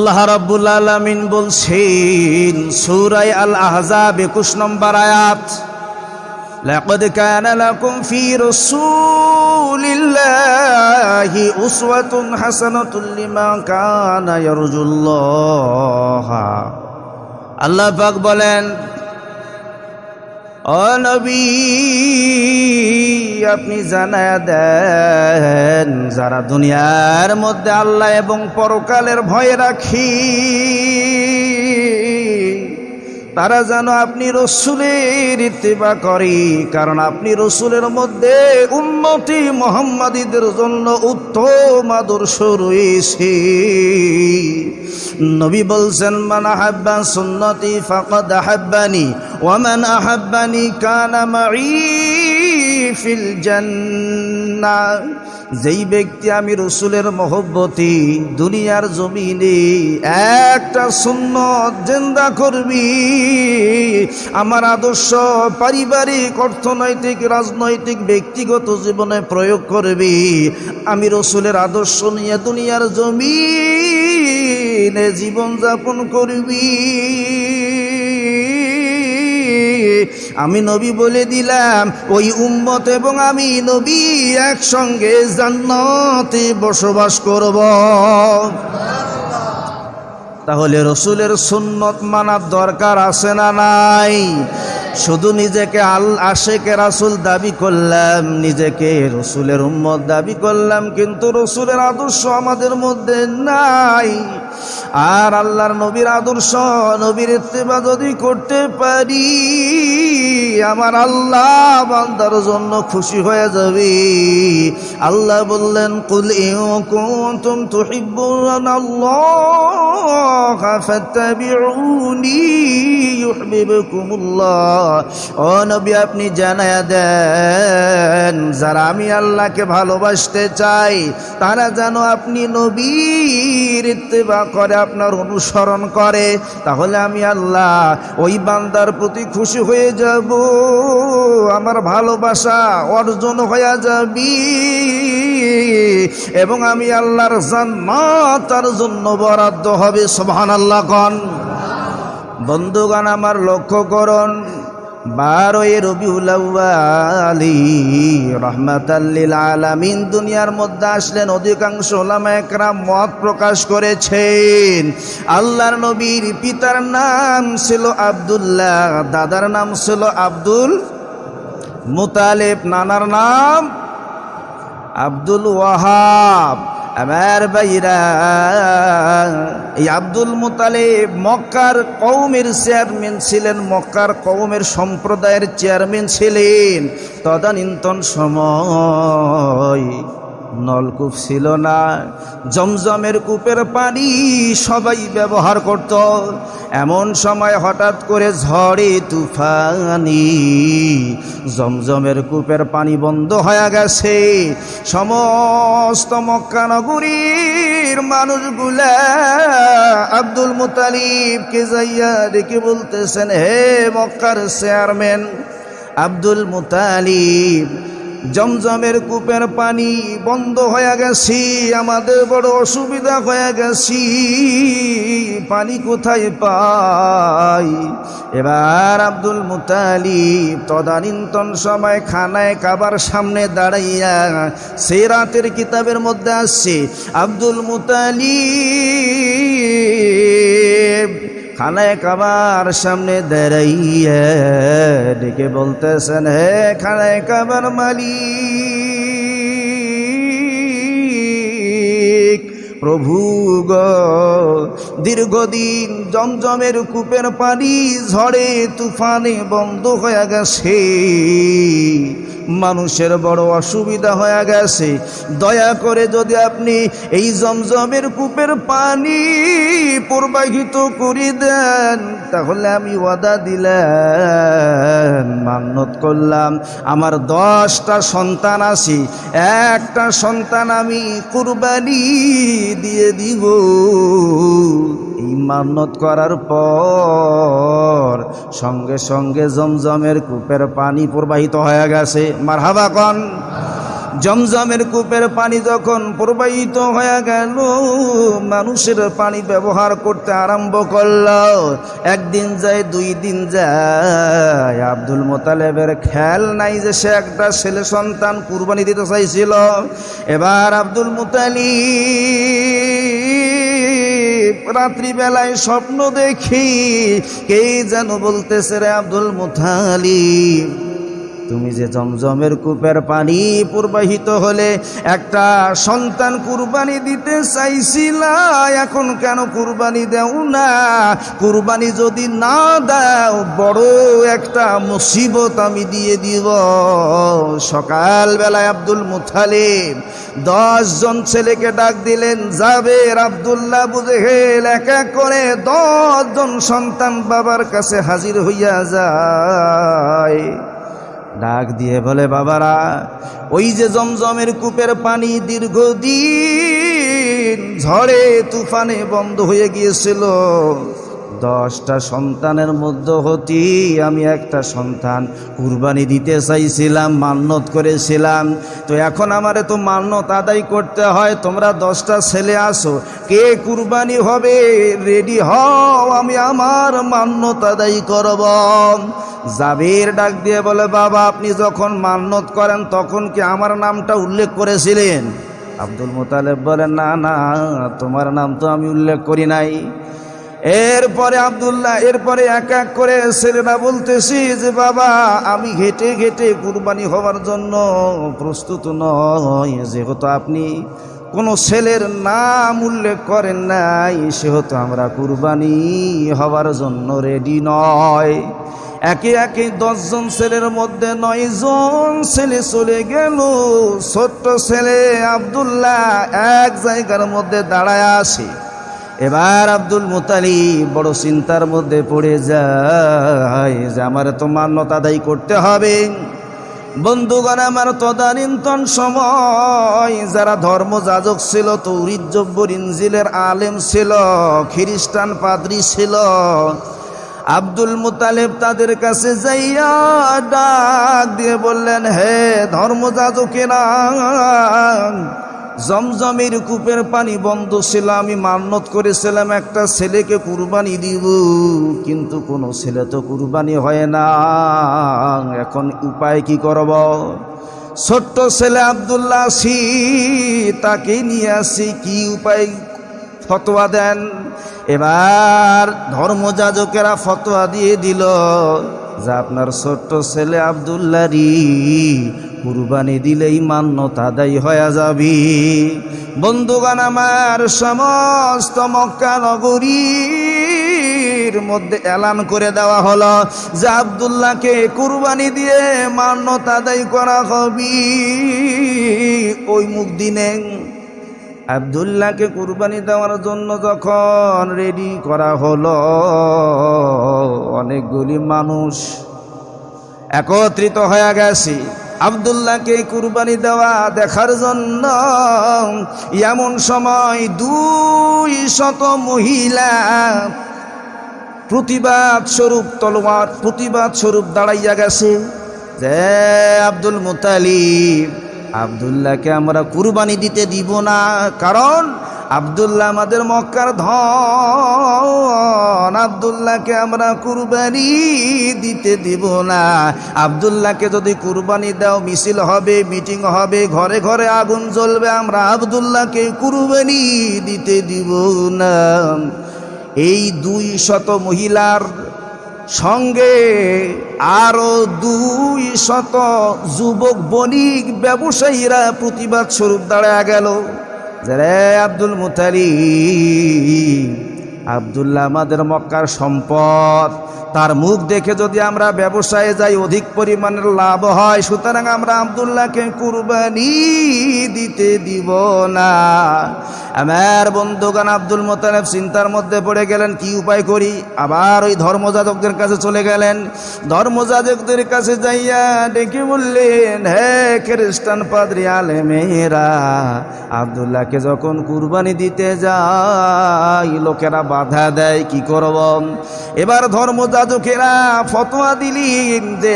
আল্লাহ রাব্বুল আলামিন বলছেন সূরা আল আহজাব 21 নম্বর আয়াত, লাকাদ কানা লাকুম ফি রাসূলিল্লাহি উসওয়াতুন হাসানাতুন লিমান কানা ইয়ারজুল্লাহ। আল্লাহ পাক বলেন, ও নবী আপনি জানায়া দেন যারা দুনিয়ার মধ্যে আল্লাহ এবং পরকালের ভয় রাখি তারা যেন আপনি রসুলের ইত্তেবা করে, কারণ আপনি রসুলের মধ্যে উম্মতি মুহাম্মাদীদের জন্য উত্তম আদর্শ রয়েছে। নবী বলছেন, মান আহাব্বা সুন্নতি ফাকাদ আহাব্বানি ওয়া মান আহাব্বানি কানা মাই ফিল জান্নাহ। যেই ব্যক্তি আমি রসুলের মহব্বতি দুনিয়ার জমিনে একটা সুন্নত জিন্দা করবি, আমার আদর্শ পারিবারিক, অর্থনৈতিক, রাজনৈতিক, ব্যক্তিগত জীবনে প্রয়োগ করবি, আমি রসুলের আদর্শ নিয়ে দুনিয়ার জমিনে জীবনযাপন করবি, আমি নবী বলে দিলাম ওই উম্মত এবং আমি নবী একসঙ্গে জান্নাতে বসবাস করব। তাহলে রসুলের সুন্নত মানার দরকার আছে না নাই? শুধু নিজেকে আশেকে রাসূল দাবি করলাম, নিজেকে রসুলের উম্মত দাবি করলাম, কিন্তু রসুলের আদর্শ আমাদের মধ্যে নাই। আর আল্লাহর নবীর আদর্শ, নবীর ইত্তেবা যদি করতে পারি, আমার আল্লাহ বান্দার জন্য খুশি হয়ে যাবে। আল্লাহ বললেন, কুল ইন কুনতুম তুহিব্বুনাল্লাহ ফাত্তাবিউনি ইউহিব্বুকুমুল্লাহ। ও নবী আপনি জানায়া দেন যারা আমি আল্লাহকে ভালোবাসতে চাই তারা যেন আপনি নবীর ইত্তেবা করে, আপনার অনুসরণ করে, তাহলে আমি আল্লাহ ওই বান্দার প্রতি খুশি হয়ে যাব, আমার ভালোবাসা অর্জন হয়ে যাবে এবং আমি আল্লাহর জান্নাত তার জন্য বরাদ্দ হবে। সুবহানাল্লাহ কোন বন্ধুগণ আমার লক্ষ্য করুন, 12 রবিউল আউয়াল রাহমাতাল লিল আলামিন দুনিয়ার মধ্যে আসলেন। অধিকাংশ উলামা একরাম মত প্রকাশ করেছেন আল্লাহর নবীর পিতার নাম ছিল আব্দুল্লাহ, দাদার নাম ছিল আব্দুল মুতালিব, নানার নাম আব্দুল ওয়াহাব। আমার ভাইরা, এই আব্দুল মুতালিব মক্কার কওমের চেয়ারম্যান ছিলেন, মক্কার কওমের সম্প্রদায়ের চেয়ারম্যান ছিলেন। তদানীন্তন সময় নলকূপ ছিল না, জমজমের কূপের পানি সবাই ব্যবহার করত। এমন সময় হঠাৎ করে ঝড়ে তুফানি জমজমের কূপের পানি বন্ধ হয়ে গেছে। সমস্ত মক্কা নগরীর মানুষগুলা আব্দুল মুতালিবকে যাইয়া ডেকে বলতেছেন, হে মক্কার চেয়ারম্যান আব্দুল মুতালিব, জমজমের কূপের পানি বন্ধ হয়ে গেছি, আমাদের বড় অসুবিধা হয়ে গেছি, পানি কোথায় পাই? এবার আব্দুল মুতালিব তদানীন্তন সময় খানায় কাবার সামনে দাঁড়াইয়া, সিরাতের কিতাবের মধ্যে আসছে আব্দুল মুতালিব খানায় কাবার সামনে দাঁড়াইয়া ডেকে বলতেছেন, হে খানায় কাবার মালিক, প্রভু গো, দীর্ঘদিন জমজমের কূপের পানি ঝড়ে তুফানে বন্ধ হয়ে গেছে, মানুষের বড় অসুবিধা হয়ে গেছে, দয়া করে যদি আপনি এই জমজমের কূপের পানি প্রবাহিত করে দেন, তাহলে আমি ওয়াদা দিলাম, মান্নত করলাম, আমার 10টা সন্তান আছে, একটা সন্তান আমি কুরবানি দিয়ে দিব। এই মান্নত করার পর সঙ্গে সঙ্গে জমজমের কূপের পানি প্রবাহিত হয়ে গেছে। মারহাবা কোন জমজমের কূপের পানি যখন প্রবাহিত হয়ে গেল, মানুষের পানি ব্যবহার করতে আরম্ভ করল। একদিন যায়, 2 দিন যায়, আব্দুল মোতালেবের খেয়াল নাই যে সে একটা ছেলে সন্তান কুরবানি দিতে চাইছিল। এবার আব্দুল মুতালিব রাত্রিবেলায় স্বপ্ন দেখি কে যেন বলতেছে, রে আব্দুল মুতালিব, তুমি যে জমজমের কূপের পানি প্রবাহিত হলে একটা সন্তান কুরবানি দিতে চাইছিলা, এখন কেন কুরবানি দেও না? কুরবানি যদি না দাও বড় একটা মুসিবত আমি দিয়ে দিব। সকালবেলায় আব্দুল মুতালিব 10 জন ছেলেকে ডাক দিলেন, জাবের, আব্দুল্লাহ, বুজেহেল, এক এক করে 10 জন সন্তান বাবার কাছে হাজির হইয়া যায়। ডাক দিয়ে বলে, বাবারা, ওই যে জমজমের কূপের পানি দীর্ঘদিন ঝড়ে তুফানে বন্ধ হয়ে গিয়েছিল, 10টা সন্তানের মধ্যে হতে আমি একটা সন্তান কুরবানি দিতে চাইছিলাম, মান্যত করেছিলাম। তো এখন আমারে তো মান্যত আদায় করতে হয়। তোমরা 10টা ছেলে আসো, কে কুরবানি হবে রেডি হও, আমি আমার মান্যত আদায় করব। জাবের ডাক দিয়ে বলে, বাবা, আপনি যখন মান্যত করেন তখন কি আমার নামটা উল্লেখ করেছিলেন? আব্দুল মুতালিব বলে, না না, তোমার নাম তো আমি উল্লেখ করি নাই। এরপরে এক এক করে ছেলেরা বলতেছি যে, বাবা, আমি ঘেটে ঘেটে কুরবানি হওয়ার জন্য প্রস্তুত নয়, যেহেতু আপনি কোনো ছেলের নাম উল্লেখ করেন নাই, সেহেতু আমরা কুরবানি হওয়ার জন্য রেডি নয়। একে একে 10 জন ছেলের মধ্যে 9 জন ছেলে চলে গেল। ছোট্ট ছেলে আব্দুল্লাহ এক জায়গার মধ্যে দাঁড়ায় আসে। এবার আব্দুল মুতালিব বড় চিন্তার মধ্যে পড়ে যায় যে আমার তো মান্যত আদায় করতে হবে। বন্ধুগণ, আমার তদানীন্তন সময় যারা ধর্মযাজক ছিল, তৌরিত জব্বর ইনজিলের আলেম ছিল, খ্রিস্টান পাদ্রী ছিল, আব্দুল মুতালিব তাদের কাছে যাইয়া ডাক দিয়ে বললেন, হে ধর্মযাজকেরা, জমজমের কূপের পানি বন্ধ ছিল, আমি মান্যত করেছিলাম একটা ছেলেকে কুরবানি দিব, কিন্তু কোনো ছেলে তো কুরবানি হয় না, এখন উপায় কি করব? ছোট্ট ছেলে আব্দুল্লাহ আসি, তাকে নিয়ে আসি, কি উপায় ফতোয়া দেন? এবার ধর্মযাজকেরা ফতোয়া দিয়ে দিল যে আপনার ছোট্ট ছেলে আব্দুল্লাহরই কুরবানি দিলেই মান্যত আদায় হয়ে যাবে। বন্ধুগণ, আমার সমস্ত মক্কা নগরীর মধ্যে এলান করে দেওয়া হলো যে আব্দুল্লাহকে কুরবানি দিয়ে মান্যত আদায় করা হবে। ওই মুখ দিনে আব্দুল্লাহকে কুরবানি দেওয়ার জন্য যখন রেডি করা হলো, অনেকগুলি মানুষ একত্রিত হয়ে গেছে আব্দুল্লাহকে কুরবানি দেওয়া দেখার জন্য। এমন সময় 200 মহিলা প্রতিবাদ স্বরূপ দাঁড়াইয়া গেছে যে, আব্দুল মুতালিব, আব্দুল্লাহকে আমরা কুরবানি দিতে দিব না, কারণ আব্দুল্লাহ আমাদের মক্কার ধন, আব্দুল্লাহকে আমরা কুরবানি দিতে দিব না। আব্দুল্লাহকে যদি কুরবানি দাও, মিছিল হবে, মিটিং হবে, ঘরে ঘরে আগুন জ্বলবে, আমরা আব্দুল্লাহকে কুরবানি দিতে দিব না। এই 200 মহিলার সঙ্গে আরো 200 যুবক বণিক ব্যবসায়ীরা প্রতিবাদ স্বরূপ দাঁড়ায় গেল যে, রে আব্দুল মুতালিব, আব্দুল্লাহ আমাদের মক্কার সম্পদ, তার মুখ দেখে যদি আমরা ব্যবসায়ে যাই অধিক পরিমাণের লাভ হয়, সুতরাং আমরা আব্দুল্লাহকে কুরবানি দিতে দিব না। আমার বন্ধুগণ, আব্দুল মুতালিব চিন্তার মধ্যে পড়ে গেলেন, কি উপায় করি? আবার ওই ধর্মযাজকদের কাছে চলে গেলেন। ধর্মযাজকদের কাছে যাইয়া ডেকে বললেন, হে খ্রিস্টান পাদ্রী আলেমেরা, আব্দুল্লাহকে যখন কুরবানি দিতে যাই লোকেরা বাধা দেয়, কি করব? এবার ধর্মযাজক প্রযোজকেরা ফতোয়া দিলেন যে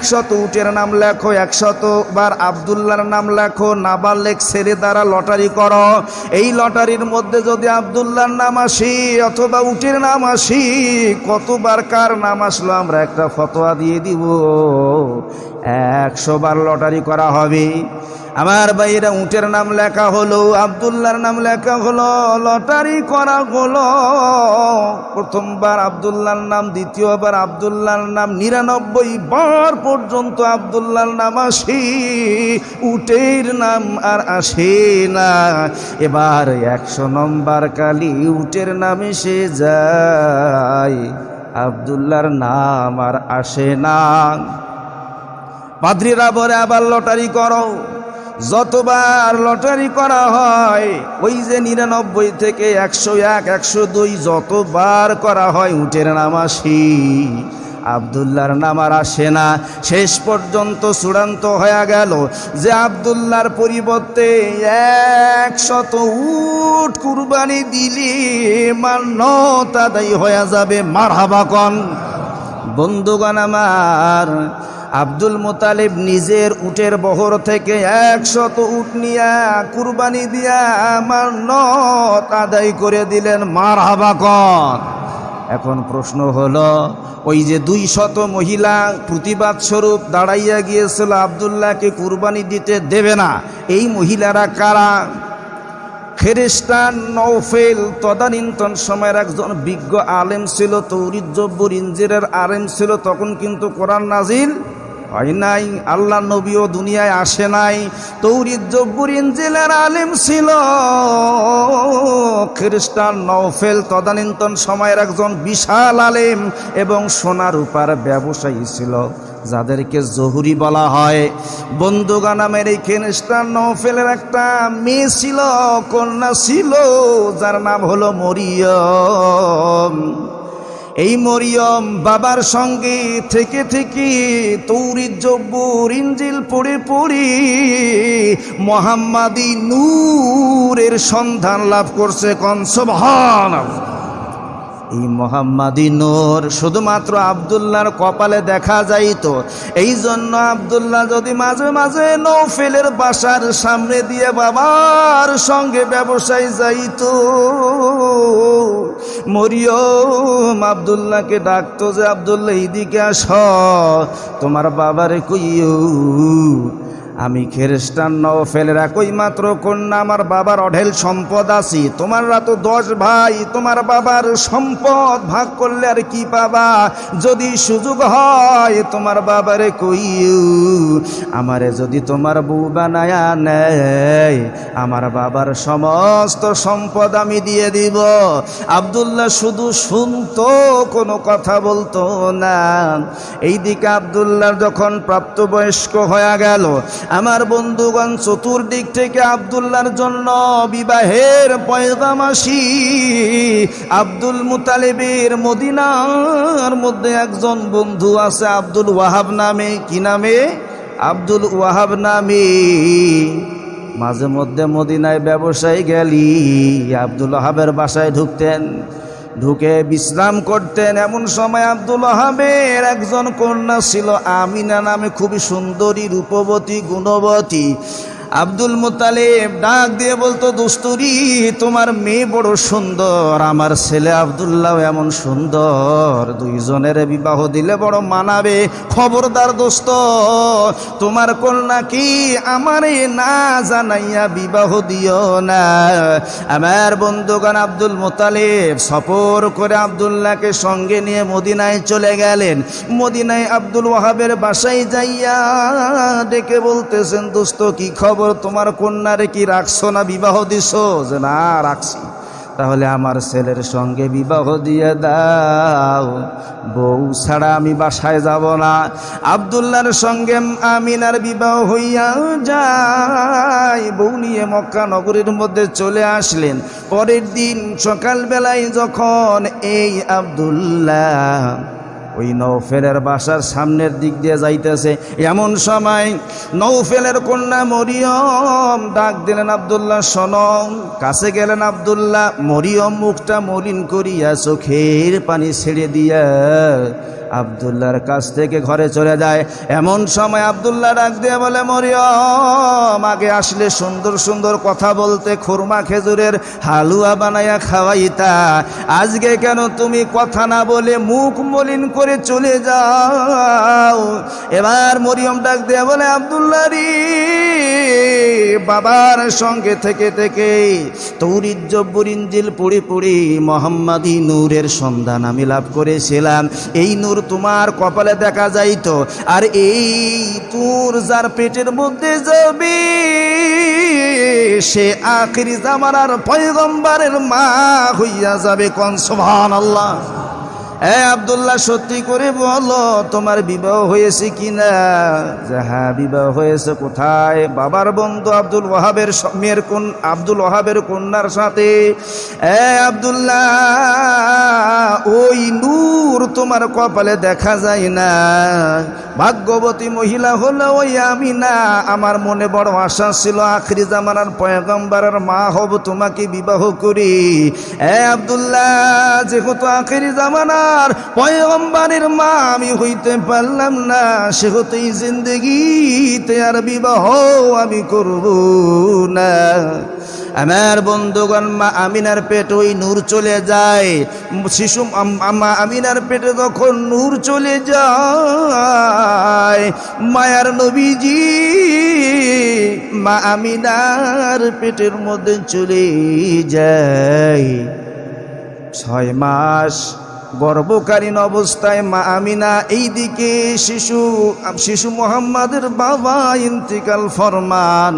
100 উটের নাম লেখো, 100 বার আব্দুল্লাহর নাম লেখো, নাবালেগ ছেলে দ্বারা লটারি করো। এই লটারির মধ্যে যদি আব্দুল্লাহর নাম আসে অথবা উটের নাম আসে, কতবার কার নাম আসলো আমরা একটা ফতোয়া দিয়ে দিব, 100 বার লটারি করা হবে। আমার ভাইয়েরা, উটের নাম লেখা হলো, আব্দুল্লাহর নাম লেখা হলো, লটারি করা হলো। প্রথমবার আব্দুল্লাহর নাম, দ্বিতীয়বার আব্দুল্লাহর নাম, 99 বার পর্যন্ত আব্দুল্লাহর নাম আসে, উটের নাম আর আসে না। এবার 100 নম্বর কালি উটের নাম এসে যায়, আব্দুল্লাহর নাম আর আসে না। পাদ্রীরা বলে আবার লটারি করো। যতবার লটারি করা হয়, ওই যে 99 থেকে 101, 102 যতবার করা হয় উটের নাম আসে, আব্দুল্লাহর নাম আর আসে না। শেষ পর্যন্ত চূড়ান্ত হয়ে গেল যে আব্দুল্লাহর পরিবর্তে 100 উট কুরবানি দিলে মান্নত আদায় হয়ে যাবে। মারহাবা কন। বন্ধুগণ আমার, আব্দুল মুতালিব নিজের উটের বহর থেকে 100 উট নিয়া কুরবানি দিয়া মান্নত আদায় করে দিলেন। মারহাবা কন। এখন প্রশ্ন হলো, ওই যে 200 মহিলা প্রতিবাদ স্বরূপ দাঁড়াইয়া গিয়েছিল আব্দুল্লাহকে কুরবানি দিতে দেবে না, এই মহিলারা কারা? খ্রিস্টান নওফেল তদানীন্তন সময়ের একজন বিজ্ঞ আলেম ছিল, তৌরিত জব্বুর ইনজিলের আলেম ছিল। তখন কিন্তু কোরআন নাজিল হয় নাই, আল্লাহ নবীও দুনিয়ায় আসে নাই। তৌরিত জব্বুর ইনজিলের আলেম ছিল খ্রিস্টান নওফেল, তদানীন্তন সময়ের একজন বিশাল আলেম এবং সোনা রূপার ব্যবসায়ী ছিল, যাদেরকে জহুরি বলা হয়। বন্ধুগণ, নামের এই খ্রিস্টান নওফেলের একটা মেয়ে ছিল, কন্যা ছিল, যার নাম হলো মরিয়ম। এই মরিয়ম বাবার সঙ্গে থেকে থেকে তৌরিত জব্বুর ইনজিল পড়ে পড়ে মুহাম্মাদি নূরের সন্ধান লাভ করছে। কোন সুবহানাল্লাহ। এই মুহাম্মাদি নূর শুধুমাত্র আব্দুল্লাহর কপালে দেখা যাইত। এই জন্য আব্দুল্লাহ যদি মাঝে মাঝে নওফেলের বাসার সামনে দিয়ে বাবার সঙ্গে ব্যবসায় যাইত, মরিয়ম আব্দুল্লাহকে ডাকতো যে আব্দুল্লাহ এদিকে আস, তোমার বাবারে কইও আমি খ্রিস্টান নওফেলের একই মাত্র কন্যা, আমার বাবার অঢেল সম্পদ আছে, তোমরা তো 10 ভাই, তোমার বাবার সম্পদ ভাগ করলে আর কি পাবা? যদি সুযোগ হয় তোমার বাবারে কইও আমারে যদি তোমার বউ বানায়া নেয়, আমার বাবার সমস্ত সম্পদ আমি দিয়ে দিব। আব্দুল্লাহ শুধু শুনতো, কোনো কথা বলতো না। এইদিকে আব্দুল্লাহ যখন প্রাপ্তবয়স্ক হয়ে গেল, আমার বন্ধুগণ, চতুর্দিক থেকে আব্দুল্লাহর জন্য বিবাহের পয়গাম আসি। আব্দুল মুতালিবের মদিনার মধ্যে একজন বন্ধু আছে আব্দুল ওয়াহাব নামে। কি নামে? আব্দুল ওয়াহাব নামে। মাঝে মধ্যে মদিনায় ব্যবসায় গেলি আব্দুল ওয়াহাবের বাসায় ঢুকতেন, ঢুকে বিশ্রাম করতেন। এমন সময় আব্দুল ওয়াহাবের একজন কন্যা ছিল আমিনা নামে, খুবই সুন্দরী, রূপবতী, গুণবতী। আব্দুল মুতালিব ডাক দিয়ে বলতো, দোস্তরি তোমার মেয়ে বড় সুন্দর, আমার ছেলে আব্দুল্লাহ এমন সুন্দর, দুইজনের বিবাহ দিলে বড় মানাবে। খবরদার দোস্ত, তোমার কন্যা কি আমারে না জানাইয়া বিবাহ দিও না। আমার বন্ধুগণ, আব্দুল মুতালিব সফর করে আব্দুল্লাহকে সঙ্গে নিয়ে মদিনায় চলে গেলেন। মদিনায় আব্দুল ওয়াহাবের বাসায় যাইয়া ডেকে বলতেছেন, দোস্ত কি খবর, তোমার কন্যারে কি রাখছো না বিবাহ দিছো? যে না রাখছি। তাহলে আমার ছেলের সঙ্গে বিবাহ দিয়ে দাও, বউ ছাড়া আমি বাসায় যাব না। আব্দুল্লাহর সঙ্গে আমিনার বিবাহ হইয়া যায়, বউ নিয়ে মক্কা নগরীর মধ্যে চলে আসলেন। পরের দিন সকালবেলায় যখন এই আব্দুল্লাহ ওই নৌফেলের বাসার সামনের দিক দিয়ে যাইতেছে। এমন সময় নৌফেলের কন্যা মরিয়ম ডাক দিলেন, আব্দুল্লাহ শোনো। কাছে গেলেন আব্দুল্লাহ। মরিয়ম মুখটা মলিন করিয়া চোখের পানি ছেড়ে দিয়া আব্দুল্লাহর কাছ থেকে ঘরে চলে যায়। এমন সময় আব্দুল্লাহ ডাক দিয়ে বলে, মরিয়ম, আগে আসলে সুন্দর সুন্দর কথা বলতে, খুরমা খেজুরের হালুয়া বানাইয়া খাওয়াইতা। আজকে কেন তুমি কথা না বলে মুখ মলিন করে চলে যাও? এবার মরিয়ম ডাক দিয়ে বলে, আব্দুল্লাহ রে, বাবার সঙ্গে থেকে থেকে তৌরিত জব্বুর ইনজিল পড়ে পড়ে মোহাম্মদী নূরের সন্ধান আমি লাভ করেছিলাম। এই নূর তোমার কপালে দেখা যাইতো, আর এই নূর যার পেটের মধ্যে যাবে সে আখিরি জামানার পয়গম্বরের মা হইয়া যাবে। কোন সুবহানাল্লাহ। আব্দুল্লাহ, সত্যি করে বলো তোমার বিবাহ হয়েছে কিনা? হ্যাঁ, বিবাহ হয়েছে। কোথায়? বাবার বন্ধু আব্দুল ওয়াহাবের মেয়ের আব্দুল ওয়াহাবের কন্যার সাথে। আব্দুল্লাহ, ওই নূর তোমার কপালে দেখা যায় না। ভাগ্যবতী মহিলা হলো ওই আমিনা। আমার মনে বড় আশা ছিল আখিরি জামানার পয়গম্বরের মা হব, তোমাকে বিবাহ করি। আব্দুল্লাহ, যেহেতু আখিরি জামানা পয়গম্বরের মা আমি হইতে পারলাম না, সেহেতু এই জিন্দেগিতে আর বিবাহ আমি করব না। আমার বন্ধুগণ, মা আমিনার পেটে ওই নূর চলে যায়। শিশু মা আমিনার পেটে যখন নূর চলে যায়, মায়ার নবীজি মা আমিনার পেটের মধ্যে চলে যায়। 6 মাস গর্ভকালীন অবস্থায় মা আমিনা, এইদিকে শিশু মুহাম্মাদের বাবা ইন্তিকাল ফরমান।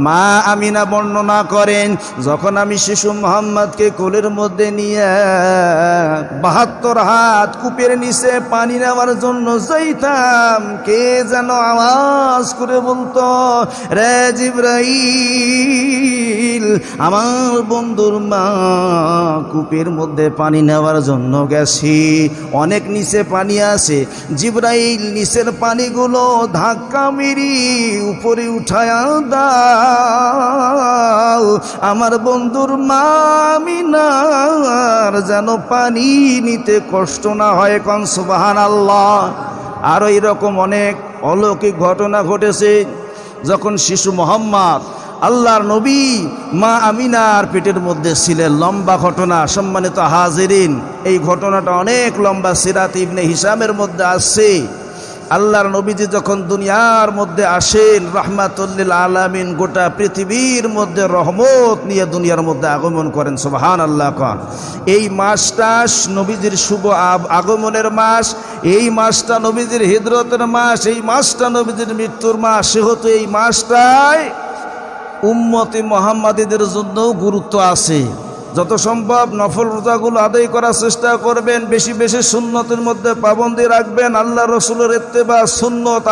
মা আমিনা বর্ণনা করেন, যখন আমি শিশু মুহাম্মদকে কোলের মধ্যে নিয়ে 72 হাত কূপের নিচে পানি নেওয়ার জন্য যাইতাম, কে যেন আওয়াজ করে বলতো, রে জিবরাইল, আমার বন্ধুর মা কূপের মধ্যে পানি নেওয়ার জন্য গেছে, অনেক নিচে পানি আছে। জিবরাইল নিচের পানিগুলো ধাক্কা মেরি উপরে উঠায়া দাও, আমার বন্ধুর মা আমিনার যেন পানি নিতে কষ্ট না হয়। কোন সুবহানাল্লাহ। আর এইরকম অনেক অলৌকিক ঘটনা ঘটেছে। যখন শিশু মুহাম্মদ আল্লাহর নবী মা আমিনার পেটের মধ্যে ছিলেন, লম্বা ঘটনা সম্মানিত হাজিরিন, এই ঘটনাটা অনেক লম্বা, সিরাত ইবনে হিশামের মধ্যে আসছে। আল্লাহর নবীজি যখন দুনিয়ার মধ্যে আসেন রাহমাতুল লিল আলামিন, গোটা পৃথিবীর মধ্যে রহমত নিয়ে দুনিয়ার মধ্যে আগমন করেন। সুবহানাল্লাহ। এই মাসটা নবীজির শুভ আগমনের মাস, এই মাসটা নবীজির হিজরতের মাস, এই মাসটা নবীজির মৃত্যুর মাস। সেহেতু এই মাসটায় উম্মতে মুহাম্মাদীদের জন্য গুরুত্ব আছে। যত সম্ভব নফল রোজাগুলো আদায় করার চেষ্টা করবেন, বেশি বেশি সুন্নতের মধ্যে পাবন্দি রাখবেন, আল্লাহ রসুলের ইত্তেবা সুন্নত